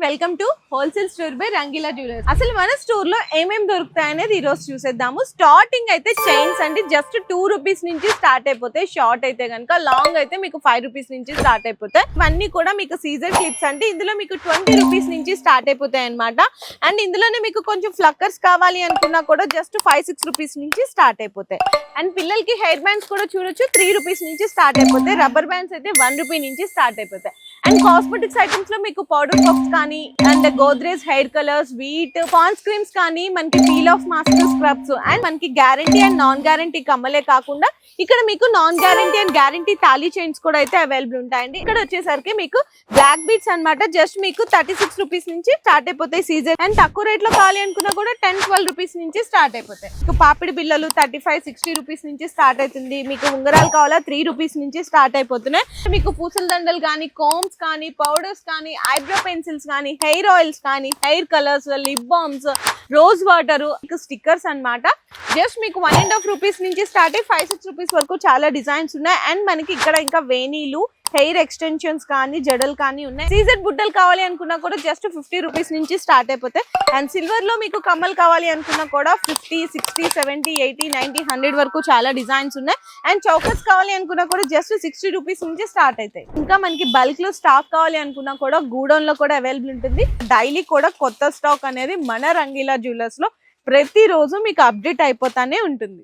Welcome to wholesale store by Rangeela jewellers. అసలు మన store లో ఏమేమి దొరుకుతాయి అనేది ఈ రోజు చూసేద్దాము. స్టార్టింగ్ అయితే చైన్స్ అండి జస్ట్ 2 రూపీస్ నుంచి స్టార్ట్ అయిపోతాయి. షార్ట్ అయితే కనుక, లాంగ్ అయితే మీకు 5 రూపీస్ నుంచి స్టార్ట్ అయిపోతాయి. ఇవన్నీ కూడా మీకు సీజర్ క్లిప్స్ అంటే ఇందులో మీకు 20 రూపీస్ నుంచి స్టార్ట్ అయిపోతాయి అనమాట. అండ్ ఇందులోనే మీకు కొంచెం ఫ్లక్కర్స్ కావాలి అనుకున్నా కూడా జస్ట్ 5-6 రూపీస్ నుంచి స్టార్ట్ అయిపోతాయి. అండ్ పిల్లలకి హెయిర్ బ్యాండ్స్ కూడా చూడొచ్చు, 3 రూపీస్ నుంచి స్టార్ట్ అయిపోతాయి. రబ్బర్ బ్యాండ్స్ అయితే 1 రూపీ నుంచి స్టార్ట్ అయిపోతాయి. అండ్ కాస్మెటిక్స్ ఐటమ్స్ లో మీకు పౌడర్ పఫ్స్ కానీ, and Godrej hair colours, Veet Pond's creams కానీ, మనకి peel off mask scrubs, and మనకి గ్యారంటీ అండ్ నాన్ గ్యారంటీ కమ్మలే కాకుండా ఇక్కడ మీకు నాన్ గ్యారంటీ అండ్ గ్యారంటీ తాళీ చైన్స్ కూడా అయితే అవైలబుల్ ఉంటాయండి. ఇక్కడ వచ్చేసరికి మీకు బ్లాక్ బీట్స్ అన్నమాట. జస్ట్ మీకు 36 రూపీస్ నుంచి స్టార్ట్ అయిపోతాయి సీజన్. అండ్ తక్కువ రేట్ లో కావాలి అనుకున్నా కూడా 10-12 రూపీస్ నుంచి స్టార్ట్ అయిపోతాయి. మీకు పాపిడి బిల్లలు 35-60 రూపీస్ నుంచి స్టార్ట్ అవుతుంది. మీకు ఉంగరాలు కావాలా 3 రూపీస్ నుంచి స్టార్ట్ అయిపోతున్నాయి. మీకు పూసల దండలు కానీ, కోమ్స్ కానీ, పౌడర్స్ కానీ, ఐబ్రో పెన్సిల్స్ కానీ, హెయిర్ ఆయిల్స్ కానీ, hair colours, lip balms, rose water, stickers అన్నమాట. జస్ట్ మీకు 1.5 రూపీస్ నుంచి స్టార్ట్ అయ్యి 5-6 రూపీస్ వరకు చాలా డిజైన్స్ ఉన్నాయి. అండ్ మనకి ఇక్కడ ఇంకా వేణీలు, హెయిర్ ఎక్స్టెన్షన్స్ కానీ, జడలు కానీ ఉన్నాయి. సీజర్ బుట్టలు కావాలి అనుకున్నా కూడా జస్ట్ 50 రూపీస్ నుంచి స్టార్ట్ అయిపోతాయి. అండ్ సిల్వర్ లో మీకు కమ్మలు కావాలి అనుకున్నా కూడా 50, 60, 70, 80, 90, 100 వరకు చాలా డిజైన్స్ ఉన్నాయి. అండ్ చౌకస్ కావాలి అనుకున్నా కూడా జస్ట్ 60 రూపీస్ నుంచి స్టార్ట్ అవుతాయి. ఇంకా మనకి బల్క్ లో స్టాక్ కావాలి అనుకున్నా కూడా గూడౌన్ లో కూడా అవైలబుల్ ఉంటుంది. డైలీ కూడా కొత్త స్టాక్ అనేది మన రంగీలా జ్యువెలర్స్ లో ప్రతిరోజు మీకు అప్డేట్ అయిపోతానే ఉంటుంది.